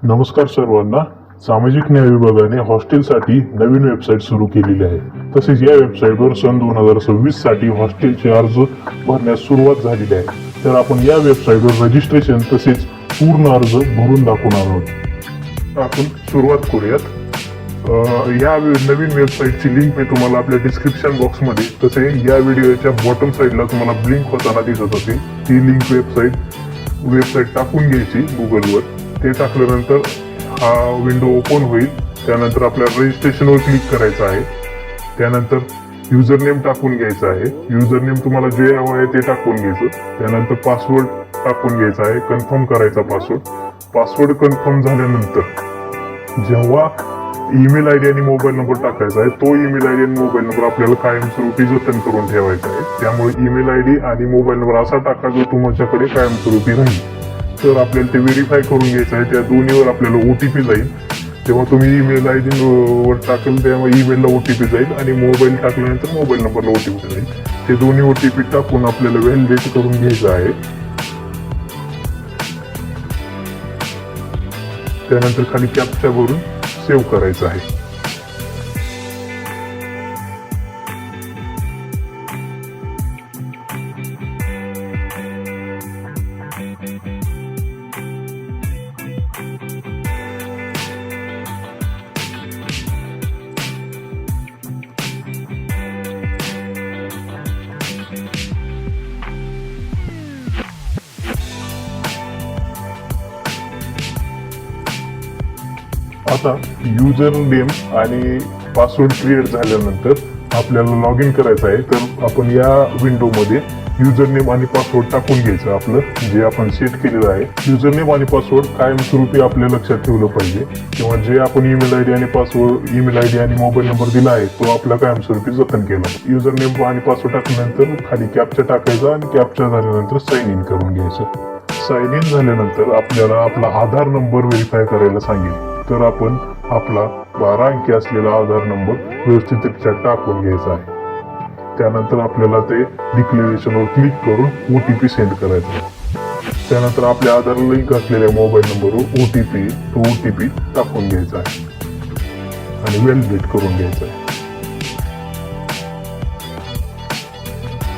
नमस्कार सर्वांना. सामाजिक न्याय विभागाने हॉस्टेलसाठी नवीन वेबसाईट सुरू केलेली आहे. तसेच या वेबसाईटवर सन 2026 साठी हॉस्टेलचे अर्ज भरण्यास सुरुवात झालेली आहे. तर आपण या वेबसाईटवर रजिस्ट्रेशन तसेच पूर्ण अर्ज भरून दाखवणार आहोत. आपण सुरुवात करूयात. या नवीन वेबसाईटची लिंक मी तुम्हाला आपल्या डिस्क्रिप्शन बॉक्समध्ये तसे या व्हिडिओच्या बॉटम साईडला तुम्हाला ब्लिंक होताना दिसत असेल. ती लिंक वेबसाईट टाकून घ्यायची गुगलवर. ते टाकल्यानंतर हा विंडो ओपन होईल. त्यानंतर आपल्याला रजिस्ट्रेशनवर क्लिक करायचं आहे. त्यानंतर युजर नेम टाकून घ्यायचं आहे. युजर नेम तुम्हाला जे हवं आहे ते टाकून घ्यायचं. त्यानंतर पासवर्ड टाकून घ्यायचा आहे. कन्फर्म करायचा पासवर्ड कन्फर्म झाल्यानंतर जेव्हा ईमेल आयडी आणि मोबाईल नंबर टाकायचा आहे, तो ईमेल आयडी आणि मोबाईल नंबर आपल्याला कायमस्वरूपी जतन करून ठेवायचा आहे. त्यामुळे ईमेल आयडी आणि मोबाईल नंबर असा टाका जो तुमच्याकडे कायमस्वरूपी राहील. तर आपल्याला ते व्हेरीफाय करून घ्यायचं आहे. त्या दोन्हीवर आपल्याला OTP जाईल. तेव्हा तुम्ही ईमेल आयडी वर टाकेल तेव्हा ईमेलला OTP जाईल आणि मोबाईल टाकल्यानंतर मोबाईल नंबरला OTP जाईल. ते दोन्ही OTP टाकून आपल्याला व्हॅलिडेट करून घ्यायचं आहे. त्यानंतर खाली कॅप्चा भरून सेव्ह करायचं आहे. आता युजर नेम आणि पासवर्ड क्रिएट झाल्यानंतर आपल्याला लॉग इन करायचं आहे. तर आपण या विंडोमध्ये युजर नेम आणि पासवर्ड टाकून घ्यायचं आपलं जे आपण सेट केलेलं आहे. युजर नेम आणि पासवर्ड कायमस्वरूपी आपल्या लक्षात ठेवलं पाहिजे किंवा जे आपण ईमेल आयडी आणि मोबाईल नंबर दिला आहे तो आपला कायमस्वरूपी जतन केला. युजर नेम आणि पासवर्ड टाकल्यानंतर खाली कॅप्चा टाकायचा आणि कॅप्चा झाल्यानंतर साइन इन करून घ्यायचं. साइन इन झाल्यानंतर आपल्याला आपला आधार नंबर व्हेरीफाय करायला सांगेल. तर आपण आपला 12 अंकी असलेला आधार नंबर व्यवस्थितरित्या टाकून घ्यायचा आहे. त्यानंतर आपल्याला ते डिक्लेरेशनवर क्लिक करून OTP सेंड करायचा. त्यानंतर आपल्या आधार लिंक असलेल्या मोबाईल नंबरवर OTP टाकून घ्यायचा आहे आणि व्हॅलिडेट करून घ्यायचा आहे.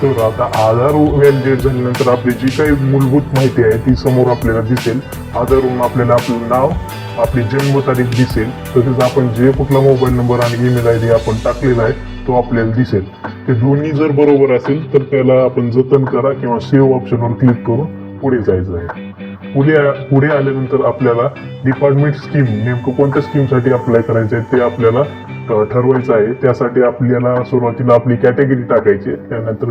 तर आता आधार व्हॅलिडेट झाल्यानंतर आपली जी काही मूलभूत माहिती आहे ती समोर आपल्याला दिसेल. आधारवरून आपल्याला आपलं नाव, आपली जन्मतारीख दिसेल. तसेच आपण जे कुठला मोबाईल नंबर आणि ईमेल आयडी आपण टाकलेला आहे तो आपल्याला दिसेल. ते दोन्ही जर बरोबर असेल तर त्याला आपण जतन करा किंवा सेव्ह ऑप्शनवर क्लिक करून पुढे जायचं आहे. पुढे आल्यानंतर आपल्याला डिपार्टमेंट स्कीम नेमकं कोणत्या स्कीमसाठी अप्लाय करायचं आहे ते आपल्याला ठरवायचं आहे. त्यासाठी आपल्याला सुरुवातीला आपली कॅटेगरी टाकायची. त्यानंतर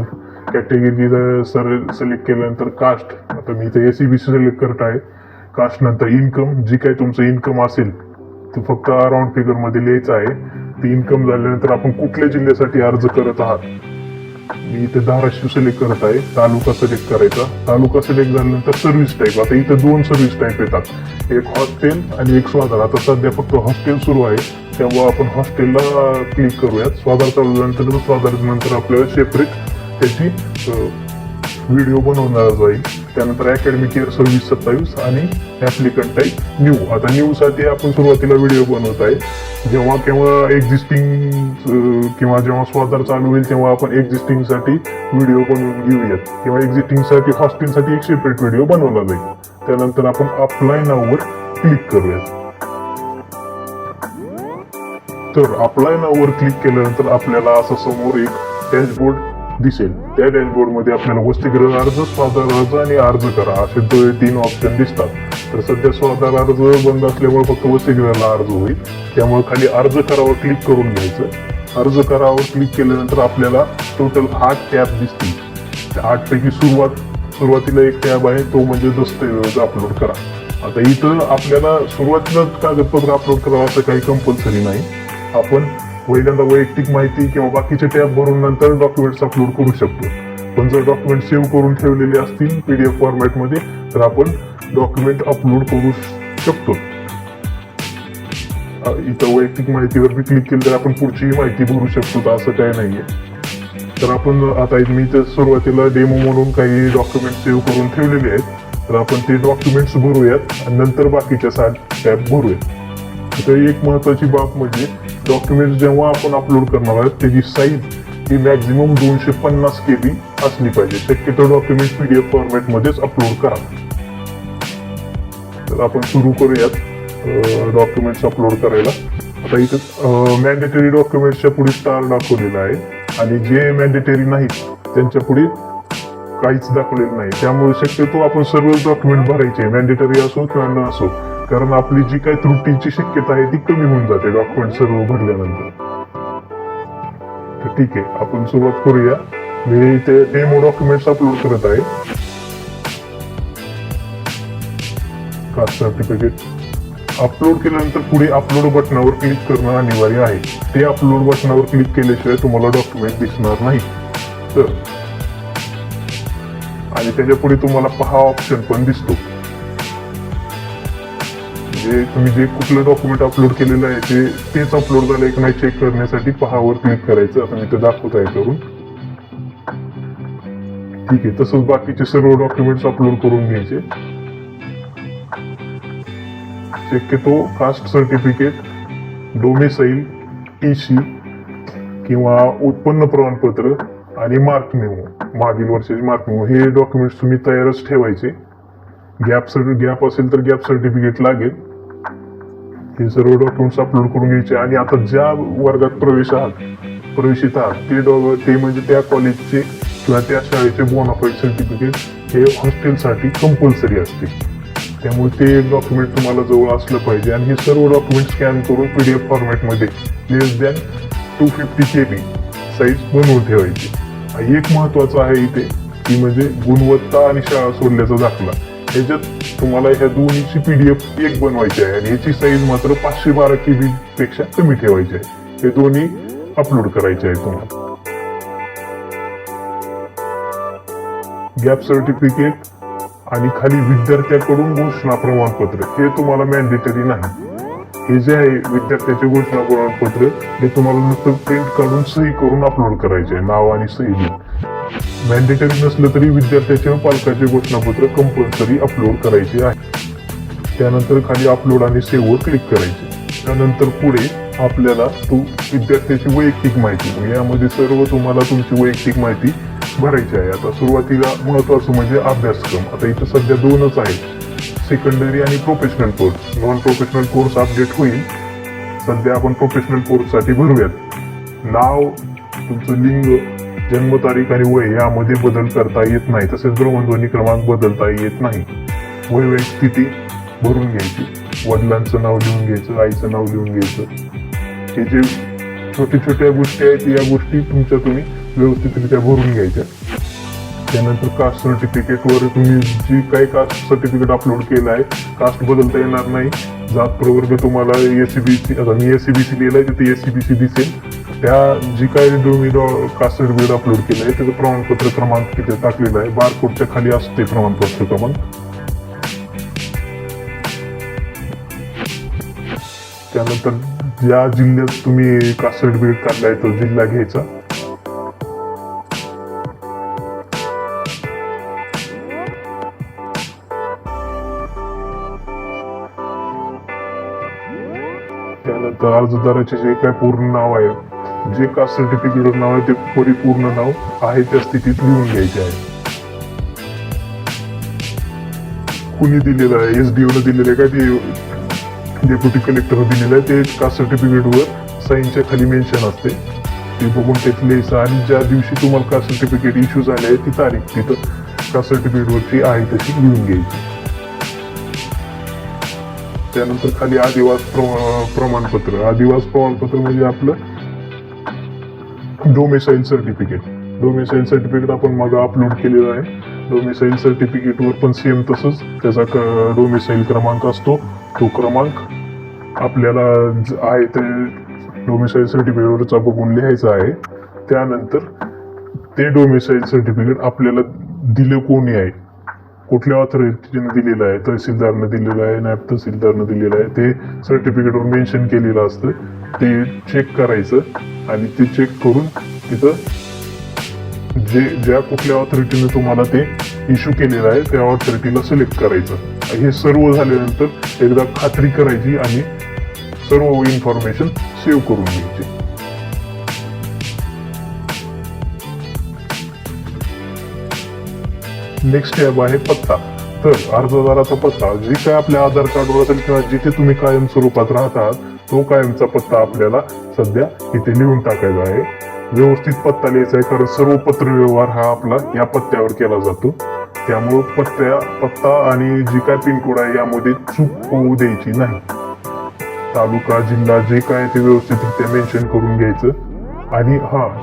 कॅटेगरी सिलेक्ट केल्यानंतर कास्ट, आता मी इथे SEBC सिलेक्ट करत आहे. कास्ट नंतर इन्कम, जी काही तुमचं इन्कम असेल ते फक्त राऊंड फिगर मध्ये लिहायचं आहे. ते इन्कम झाल्यानंतर आपण कुठल्या जिल्ह्यासाठी अर्ज करत आहात. मी इथे धाराशिव सिलेक्ट करत आहे. तालुका सिलेक्ट करायचा. तालुका सिलेक्ट झाल्यानंतर सर्व्हिस टाईप, आता इथे 2 सर्व्हिस टाईप येतात, एक हॉस्टेल आणि एक स्वाधार. आता सध्या फक्त हॉस्टेल सुरू आहे त्यामुळे आपण हॉस्टेलला क्लिक करूयात. स्वाधार चालू झाल्यानंतर स्वाधारानंतर आपल्याला सेपरेट त्याची व्हिडिओ बनवणार जाईल. त्यानंतर अकॅडमिक इयर सर्व्हिस 27 आणि ऍप्लिकंट टाईप न्यू. आता न्यू साठी आपण सुरुवातीला व्हिडिओ बनवत आहे. जेव्हा जेव्हा स्वाधार चालू होईल तेव्हा आपण एक्झिस्टिंग साठी व्हिडिओ बनवून घेऊयात किंवा एक्झिस्टिंग साठी हॉस्टेलसाठी एक सेपरेट व्हिडिओ बनवला जाईल. त्यानंतर आपण अप्लाय नाववर क्लिक करूयात. तर अप्लाय नाववर क्लिक केल्यानंतर आपल्याला असं समोर एक डॅशबोर्ड दिसेल. त्या डॅशबोर्ड मध्ये आपल्याला वसतिगृह अर्ज, स्वाधार अर्ज आणि अर्ज करा असे 3 ऑप्शन दिसतात. तर सध्या स्वाधार अर्ज बंद असल्यामुळे फक्त वसतिगृहाला अर्ज होईल. त्यामुळे खाली अर्ज करावर क्लिक करून घ्यायचं. अर्ज करावर क्लिक केल्यानंतर आपल्याला टोटल 8 टॅब दिसतील. त्या 8 पैकी सुरुवातीला एक टॅब आहे तो म्हणजे दस्तऐवज अपलोड करा. आता इथं आपल्याला सुरुवातीला कागदपत्र अपलोड करावं असं काही कंपल्सरी नाही. आपण पहिल्यांदा वैयक्तिक माहिती किंवा बाकीचे टॅब भरून नंतर डॉक्युमेंट्स अपलोड करू शकतो. पण जर डॉक्युमेंट सेव्ह करून ठेवलेले असतील PDF फॉर्मॅटमध्ये तर आपण डॉक्युमेंट अपलोड करू शकतो. इथं वैयक्तिक माहितीवर मी क्लिक केलं तर आपण पुढची माहिती भरू शकतो, असं काही नाहीये. तर आपण आता मी तर सुरुवातीला डेमो म्हणून काही डॉक्युमेंट सेव्ह करून ठेवलेले आहेत. तर आपण ते डॉक्युमेंट्स भरूयात आणि नंतर बाकीच्या 7 टॅब भरूयात. तर एक महत्वाची बाब म्हणजे डॉक्युमेंट्स जेव्हा आपण अपलोड करणार आहोत त्याची साईज ही मॅक्झिमम 250 KB असली पाहिजे. शक्यतो डॉक्युमेंट PDF फॉर्मॅट मध्येच अपलोड करा. तर आपण सुरू करूयात डॉक्युमेंट्स अपलोड करायला. आता इथं मॅन्डेटरी डॉक्युमेंट्सच्या पुढे स्टार दाखवलेला आहे आणि जे मॅन्डेटरी नाहीत त्यांच्या पुढे काहीच दाखवलेलं नाही. त्यामुळे शक्यतो आपण सर्व डॉक्युमेंट भरायचे, मॅन्डेटरी असो किंवा न असो, कारण आपली जी काही त्रुटीची शक्यता आहे ती कमी होऊन जाते डॉक्युमेंट सर्व भरल्यानंतर. तर ठीक आहे, आपण सुरुवात करूया. मी इथे डेमो डॉक्युमेंट्स अपलोड करत आहे. कास्ट सर्टिफिकेट अपलोड केल्यानंतर पुढे अपलोड बटनावर क्लिक करणं अनिवार्य आहे. ते अपलोड बटनावर क्लिक केल्याशिवाय तुम्हाला डॉक्युमेंट दिसणार नाही. तर आणि त्याच्या पुढे तुम्हाला पहा ऑप्शन पण दिसतो. म्हणजे तुम्ही जे कुठलं डॉक्युमेंट अपलोड केलेलं आहे तेच अपलोड झालंय की नाही चेक करण्यासाठी पहावर क्लिक करायचं. आता मी ते दाखवत आहे करून. ठीक आहे, तसंच बाकीचे सर्व डॉक्युमेंट्स अपलोड करून घ्यायचे. शक्यतो कास्ट सर्टिफिकेट, डोमिसाईल, TC किंवा उत्पन्न प्रमाणपत्र आणि मार्क मेमो, मागील वर्षाचे मार्क मेमो, हे डॉक्युमेंट्स तुम्ही तयारच ठेवायचे. गॅप असेल तर गॅप सर्टिफिकेट लागेल. हे सर्व डॉक्युमेंट्स अपलोड करून घ्यायचे. आणि आता ज्या वर्गात प्रवेशित आहात ते म्हणजे त्या कॉलेजचे किंवा त्या शाळेचे बोनाफाईड सर्टिफिकेट हे हॉस्टेलसाठी कंपल्सरी असते. त्यामुळे ते एक डॉक्युमेंट तुम्हाला जवळ असलं पाहिजे. आणि हे सर्व डॉक्युमेंट स्कॅन करून PDF फॉर्मॅटमध्ये लेस 250 KB साईज बनवून ठेवायची. एक महत्वाचं आहे इथे की म्हणजे गुणवत्ता आणि शाळा सोडल्याचा दाखला. ह्याच्यात तुम्हाला ह्या दोन्हीची PDF एक बनवायची आहे आणि याची साईज मात्र 512 KB पेक्षा कमी ठेवायची आहे. हे दोन्ही अपलोड करायचे आहे तुम्हाला. गॅप सर्टिफिकेट आणि खाली विद्यार्थ्याकडून घोषणा प्रमाणपत्र हे तुम्हाला मॅन्डेटरी नाही. हे जे आहे विद्यार्थ्याचे घोषणा प्रमाणपत्र हे तुम्हाला नुसतं प्रिंट काढून सही करून अपलोड करायचे आहे, नाव आणि सही देऊन. मॅन्डेटरी नसलं तरी विद्यार्थ्याचे व पालकाचे घोषणापत्र कंपल्सरी अपलोड करायचे आहे. त्यानंतर खाली अपलोड आणि सेव्ह वर क्लिक करायचे. त्यानंतर पुढे आपल्याला विद्यार्थ्याची वैयक्तिक माहिती, यामध्ये सर्व तुम्हाला तुमची वैयक्तिक माहिती भरायची आहे. आता सुरुवातीला महत्वाचं म्हणजे अभ्यासक्रम. आता इथं सध्या 2च आहेत, सेकंडरी आणि professional course. Non professional course update होईल. सध्या आपण प्रोफेशनल कोर्ससाठी भरूयात. नाव, तुमचं लिंग, जन्मतारीख आणि वय यामध्ये बदल करता येत नाही. तसेच भ्रमणध्वनी क्रमांक बदलता येत नाही. वैवाहिक स्थिती भरून घ्यायची. वडिलांचं नाव लिहून घ्यायचं, आईचं नाव लिहून घ्यायचं. हे जे छोट्या गोष्टी आहेत या गोष्टी तुम्ही व्यवस्थितरित्या भरून घ्यायच्या. त्यानंतर कास्ट सर्टिफिकेटवर तुम्ही जी काही कास्ट सर्टिफिकेट अपलोड केलं आहे, कास्ट बदलता येणार नाही. जात प्रवर्ग तुम्हाला SCBC, आता मी SCBC लिहिलंय तिथे SCBC दिसेल. त्या जी काही तुम्ही कास्ट सर्टिफिकेट अपलोड केलं आहे त्याचं प्रमाणपत्र क्रमांक तिथे टाकलेला आहे. बारकोडच्या खाली असते प्रमाणपत्र क्रमांक. त्यानंतर ज्या जिल्ह्यात तुम्ही कास्ट सर्टिफिकेट काढलाय तो जिल्हा घ्यायचा. त्यानंतर अर्जदाराचे जे काय पूर्ण नाव आहे, जे कास्ट सर्टिफिकेटवर नाव आहे ते परिपूर्ण नाव आहे त्या स्थितीत लिहून घ्यायचे आहे. कुणी दिलेलं आहे, SDO ने दिलेलं आहे का ते डेप्युटी कलेक्टर दिलेलं आहे, ते कास्ट सर्टिफिकेटवर साईनच्या खाली मेन्शन असते. ते बघून तेच लिहायचं आणि ज्या दिवशी तुम्हाला कास्ट सर्टिफिकेट इश्यू झाले आहे ती तारीख तिथं कास्ट सर्टिफिकेटवरची आहे तशी लिहून घ्यायची. त्यानंतर खाली आदिवास प्रमाणपत्र. आदिवास प्रमाणपत्र म्हणजे आपलं डोमिसाईल सर्टिफिकेट. डोमिसाईल सर्टिफिकेट आपण मग अपलोड केलेलं आहे. डोमिसाईल सर्टिफिकेटवर पण सेम तसंच त्याचा डोमिसाईल क्रमांक असतो. तो क्रमांक आपल्याला आहे ते डोमिसाईल सर्टिफिकेटवरचा बघून लिहायचा आहे. त्यानंतर ते डोमिसाईल सर्टिफिकेट आपल्याला दिले कोणी आहे, कुठल्या ऑथॉरिटीने दिलेलं आहे, तहसीलदारनं दिलेलं आहे, नायब तहसीलदारनं दिलेलं आहे, ते सर्टिफिकेटवर मेन्शन केलेलं असतं. ते चेक करायचं आणि ते चेक करून तिथं ज्या कुठल्या ऑथॉरिटीने तुम्हाला ते इश्यू केलेलं आहे त्या ऑथॉरिटीला सिलेक्ट करायचं. हे सर्व झाल्यानंतर एकदा खात्री करायची आणि सर्व इन्फॉर्मेशन सेव्ह करून घ्यायची. नेक्स्ट टॅब आहे पत्ता. तर अर्जदाराचा पत्ता जे काय आपल्या आधार कार्डवर असेल किंवा जिथे तुम्ही कायम स्वरूपात राहतात तो कायमचा पत्ता आपल्याला सध्या इथे लिहून टाकायचा आहे. व्यवस्थित पत्ता लिहायचा आहे, कारण सर्व पत्रव्यवहार हा आपला या पत्त्यावर केला जातो. त्यामुळं पत्ता आणि जी काय पिनकोड आहे यामध्ये चूक होऊ द्यायची नाही. तालुका जिल्हा जे काय ते व्यवस्थितरित्या मेन्शन करून घ्यायचं. आणि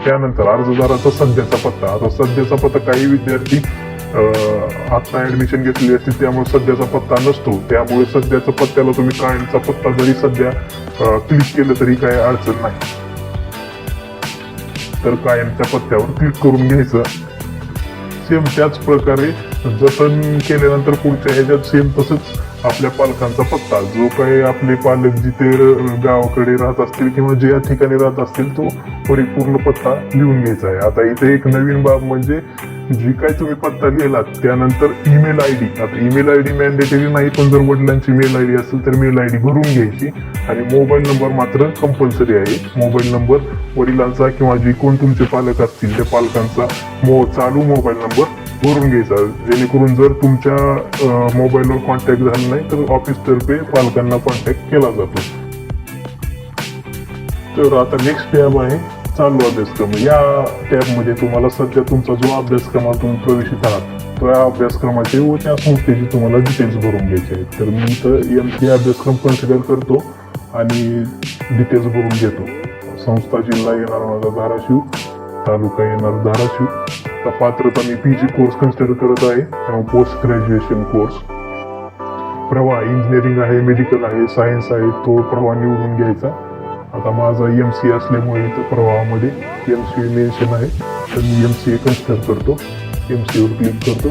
त्यानंतर अर्जदाराचा सध्याचा पत्ता. आता सध्याचा पत्ता काही विद्यार्थी आता ऍडमिशन घेतली असते त्यामुळे सध्याचा पत्ता नसतो. त्यामुळे सध्याच्या पत्त्याला तुम्ही कायमचा पत्ता जरी सध्या क्लिक केलं तरी काही अडचण नाही. तर कायमच्या पत्त्यावर क्लिक करून घ्यायचं. सेम त्याच प्रकारे जतन केल्यानंतर पुढच्या ह्याच्यात सेम तसंच आपल्या पालकांचा पत्ता, जो काही आपले पालक जिथे गावाकडे राहत असतील किंवा ज्या ठिकाणी राहत असतील तो परिपूर्ण पत्ता लिहून घ्यायचा आहे. आता इथे एक नवीन बाब म्हणजे जी काय तुम्ही पत्ता लिहिलात त्यानंतर ईमेल आयडी. आता ईमेल आयडी मॅन्डेटरी नाही, पण जर वडिलांची मेल आयडी असेल तर मेल आयडी भरून घ्यायची. आणि मोबाईल नंबर मात्र कंपल्सरी आहे. मोबाईल नंबर वडिलांचा किंवा जे कोण तुमचे पालक असतील त्या पालकांचा चालू मोबाईल नंबर भरून घ्यायचा, जेणेकरून जर तुमच्या मोबाईलवर कॉन्टॅक्ट झाला नाही तर ऑफिस तर्फे पालकांना कॉन्टॅक्ट केला जातो. तर आता नेक्स्ट टॅब आहे चालू अभ्यासक्रम. या टॅबमध्ये तुम्हाला सध्या तुमचा जो अभ्यासक्रमात तुम्ही प्रवेशित आहात त्या अभ्यासक्रमाचे व त्या संस्थेचे तुम्हाला डिटेल्स भरून घ्यायचे आहेत. तर मी तर MC अभ्यासक्रम कन्सिडर करतो आणि डिटेल्स भरून घेतो. संस्था जिल्हा येणार माझा धाराशिव, तालुका येणार धाराशिव. तर पात्रता मी PG कोर्स कन्सिडर करत आहे, त्यामुळे पोस्ट ग्रॅज्युएशन कोर्स. प्रवाह इंजिनिअरिंग आहे, मेडिकल आहे, सायन्स आहे, तो प्रवाह निवडून घ्यायचा. आता माझा MCA असल्यामुळे इथं प्रवाहामध्ये MCA मेन्शन आहे, तर मी MCA कन्सिडर करतो. MCA वर क्लिक करतो.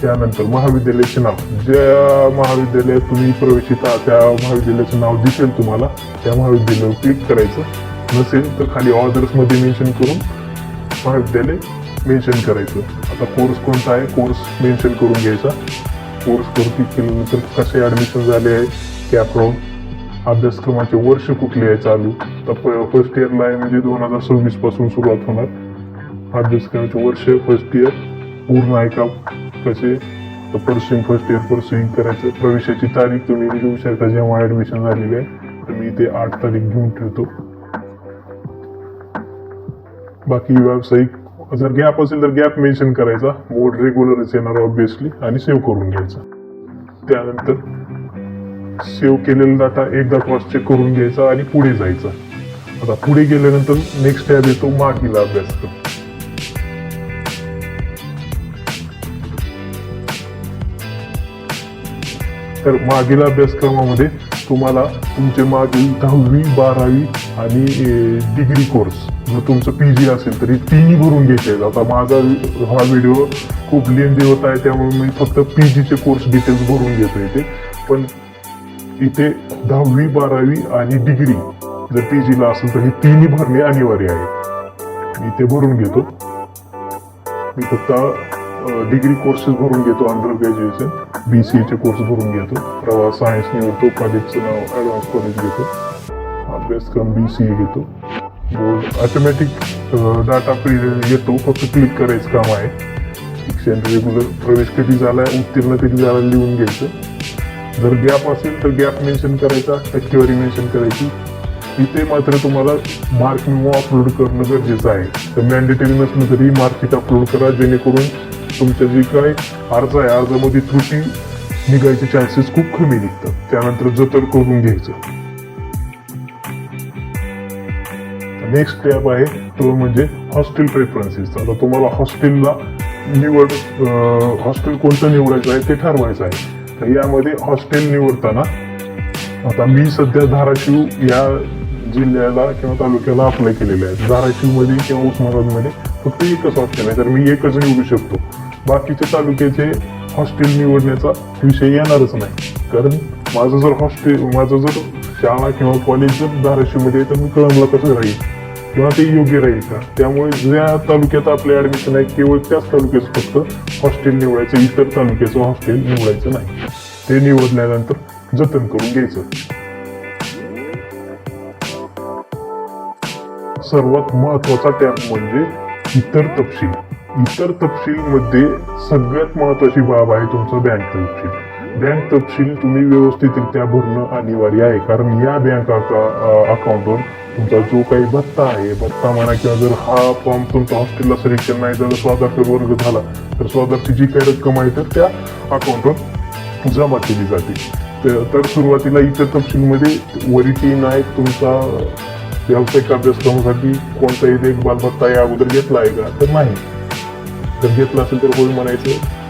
त्यानंतर महाविद्यालयाचे नाव, ज्या महाविद्यालयात तुम्ही प्रवेशित आहात त्या महाविद्यालयाचं नाव दिसेल तुम्हाला, त्या महाविद्यालयावर क्लिक करायचं. नसेल तर खाली ऑर्डर्स मध्ये मेन्शन करून महाविद्यालय मेन्शन करायचं. आता कोर्स कोणता आहे कोर्स मेन्शन करून घ्यायचा. कोर्सवर क्लिक केल्यानंतर कसे ऍडमिशन झाले आहे, कॅपराऊंड, अभ्यासक्रमाचे वर्ष कुठले आहे चालू. तर फर्स्ट इयरला आहे म्हणजे 2026 पासून सुरुवात होणार. अभ्यासक्रमाचे वर्ष फर्स्ट इयर पूर्ण आहे का, कसे परस्युइंग फर्स्ट इयर परस्युइंग करायचं. प्रवेशाची तारीख तुम्ही घेऊ शकता जेव्हा ऍडमिशन झालेली आहे, तर मी ते 8 तारीख घेऊन ठेवतो. बाकी व्यावसायिक जर गॅप असेल तर गॅप मेन्शन करायचा. मोड रेग्युलरच येणार ऑब्विसली आणि सेव्ह करून घ्यायचा. त्यानंतर सेव्ह केलेला डाटा एकदा क्रॉस चेक करून घ्यायचा आणि पुढे जायचं. आता पुढे गेल्यानंतर नेक्स्ट टॅब येतो मागील अभ्यासक्रम. तर मागील अभ्यासक्रमामध्ये तुम्हाला तुमचे मागील 10वी 12वी आणि डिग्री कोर्स, जर तुमचं PG असेल तरी तिन्ही भरून घ्यायचे आहेत. आता माझा हा व्हिडिओ खूप लेंदी होत आहे त्यामुळे मी फक्त PGचे कोर्स डिटेल्स भरून घेतो इथे. पण इथे 10वी 12वी आणि डिग्री जर PGला असेल तर हे तिन्ही भरणे अनिवार्य आहे. मी ते भरून घेतो. मी फक्त डिग्री कोर्सेस भरून घेतो. अंडर ग्रॅज्युएशन BCAचे कोर्स भरून घेतो. प्रवाह सायन्स निवडतो. कॉलेजचं नाव ॲडव्हान्स कॉलेज घेतो. अभ्यासक्रम BCA घेतो. बोर्ड ऑटोमॅटिक डाटा येतो, फक्त क्लिक करायचं काम आहे. शिक्षण रेग्युलर प्रवेश कधी झालाय, उत्तीर्ण कधी झाला लिहून घ्यायचं. जर गॅप असेल तर गॅप मेन्शन करायचा, टक्केवारी मेन्शन करायची. इथे मात्र तुम्हाला मार्क मेमो अपलोड करणं गरजेचं आहे. तर मॅन्डेटरी नसलं तरी मार्कशीट अपलोड करा, जेणेकरून तुमच्या जे काय अर्ज आहे अर्जामध्ये त्रुटी निघायचे चान्सेस खूप कमी निघतात. त्यानंतर जतन करून घ्यायचं. नेक्स्ट टॅब आहे तो म्हणजे हॉस्टेल प्रेफरन्सेस. आता तुम्हाला हॉस्टेलला हॉस्टेल कोणतं निवडायचं आहे ते ठरवायचं आहे. तर यामध्ये हॉस्टेल निवडताना आता मी सध्या धाराशिव या जिल्ह्याला किंवा तालुक्याला अप्लाय केलेले आहे. धाराशिवमध्ये किंवा उस्मानाबादमध्ये फक्त एकच हॉस्टेल आहे, तर मी एकच निवडू शकतो. बाकीच्या तालुक्याचे हॉस्टेल निवडण्याचा विषय येणारच नाही, कारण माझं जर शाळा किंवा कॉलेज जर धाराशिवमध्ये आहे तर मी कळंबला कसं राहील. किंवा ते योग्य राहील का. त्यामुळे ज्या तालुक्यात आपले ऍडमिशन आहे केवळ त्याच तालुक्यात फक्त हॉस्टेल निवडायचं, इतर तालुक्याचं हॉस्टेल निवडायचं नाही. ते निवडल्यानंतर जतन करून घ्यायचं. सर्वात महत्वाचा टॅब म्हणजे इतर तपशील. इतर तपशील मध्ये सगळ्यात महत्वाची बाब आहे तुमचं बँक तपशील. बँक तपशील तुम्ही व्यवस्थितरित्या भरणं अनिवार्य आहे, कारण या बँक अकाउंटवर तुमचा जो काही भत्ता आहे, भत्ता म्हणा किंवा जर हा फॉर्म तुमचा हॉस्टेलला सिलेक्शन नाही जर स्वाधार वर्ग झाला तर स्वाधारची जी काही रक्कम आहे तर त्या अकाउंटवर जमा केली जाते. तर सुरुवातीला इतर तपशीलमध्ये वरिटी नाही तुमचा व्यावसायिक अभ्यासक्रमासाठी कोणताही देखभाल भत्ता या अगोदर घेतला आहे का, तर नाही. जर घेतला असेल तर होय म्हणायचं.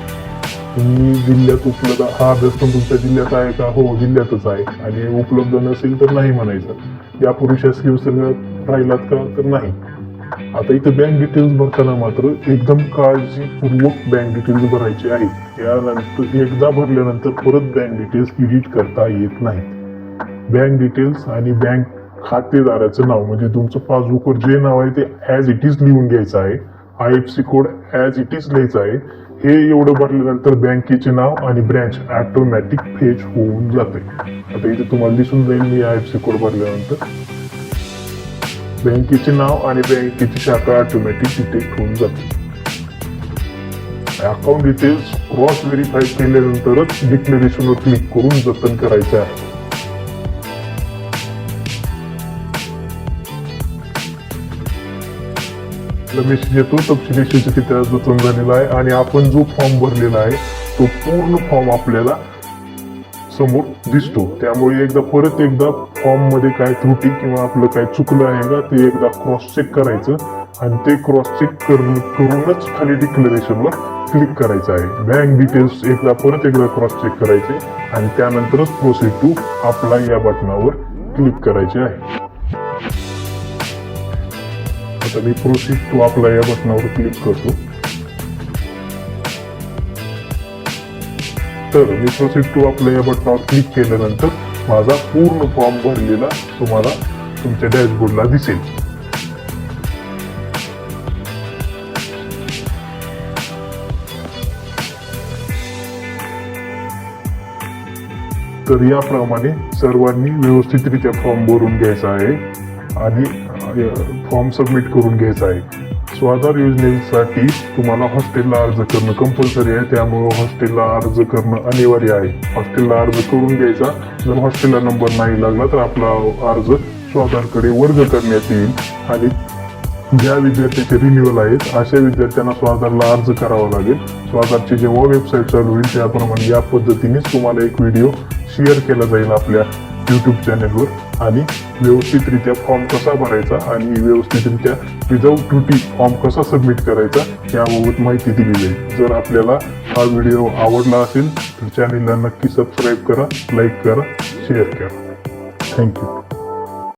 तुम्ही जिल्ह्यात उपलब्ध हा अभ्यासक्रम तुमच्या जिल्ह्यात आहे का, हो जिल्ह्यातच आहे, आणि उपलब्ध नसेल तर नाही म्हणायचं. यापूर्वी शासकीय विसर्गात राहिलात का, तर नाही. आता इथं बँक डिटेल्स भरताना मात्र एकदम काळजीपूर्वक बँक डिटेल्स भरायचे आहेत. यानंतर एकदा भरल्यानंतर परत बँक डिटेल्स एडिट करता येत नाही. बँक डिटेल्स आणि बँक खातेदाराचं नाव म्हणजे तुमचं पासबुकवर जे नाव आहे ते ॲज इट इज लिहून घ्यायचं आहे. IFSC code as it is लिहायचं आहे. हे एवढं भरल्यानंतर बँकेचे नाव आणि ब्रँच ऑटोमॅटिक फेच होऊन जाते. आता इथे तुम्हाला दिसून जाईल मी IFSC कोड भरल्यानंतर बँकेचे नाव आणि बँकेची शाखा ऑटोमॅटिक डिटेक्ट होऊन जाते. अकाउंट डिटेल्स क्रॉस व्हेरीफाय केल्यानंतरच डिक्लेरेशनवर क्लिक करून जतन करायचे आहे. मेसेज येतो तपशील तिथे जतन झालेला आहे आणि आपण जो फॉर्म भरलेला आहे तो पूर्ण फॉर्म आपल्याला समोर दिसतो. त्यामुळे परत एकदा फॉर्म मध्ये काय त्रुटी किंवा आपलं काय चुकलं आहे का ते एकदा क्रॉस चेक करायचं आणि ते क्रॉस चेक करूनच खाली डिक्लेरेशनवर क्लिक करायचं आहे. बँक डिटेल्स परत एकदा क्रॉस चेक करायचे आणि त्यानंतरच प्रोसीड टू अप्लाय या बटनावर क्लिक करायचे आहे. आता मी प्रोसीड टू अप्लाय या बटनावर क्लिक करतो. तर मी प्रोसीड टू अप्लाय या बटनावर क्लिक केल्यानंतर माझा पूर्ण फॉर्म भरलेला तुम्हाला तुमच्या डॅशबोर्डला दिसेल. तर याप्रमाणे सर्वांनी व्यवस्थितरित्या फॉर्म भरून घ्यायचा आहे आणि फॉर्म सबमिट करून घ्यायचा आहे. स्वाधार योजनेसाठी तुम्हाला हॉस्टेलला अर्ज करणं कंपल्सरी आहे. त्यामुळे हॉस्टेलला अर्ज करणं अनिवार्य आहे. हॉस्टेलला अर्ज करून घ्यायचा. जर हॉस्टेलला नंबर नाही लागला तर आपला अर्ज स्वाधारकडे वर्ग करण्यात येईल आणि ज्या विद्यार्थ्याचे रिन्युअल आहेत अशा विद्यार्थ्यांना स्वाधारला अर्ज करावा लागेल. स्वाधारची जेव्हा वेबसाईट चालू होईल त्याप्रमाणे या पद्धतीनेच तुम्हाला एक व्हिडिओ शेअर केला जाईल आपल्या YouTube चॅनेलवर आणि व्यवस्थितरित्या फॉर्म कसा भरायचा आणि व्यवस्थितरित्या विदाऊट त्रुटी फॉर्म कसा सबमिट करायचा याबाबत माहिती दिली जाईल. जर आपल्याला हा व्हिडिओ आवडला असेल तर चॅनेलला नक्की सबस्क्राईब करा, लाईक करा, शेअर करा. थँक्यू.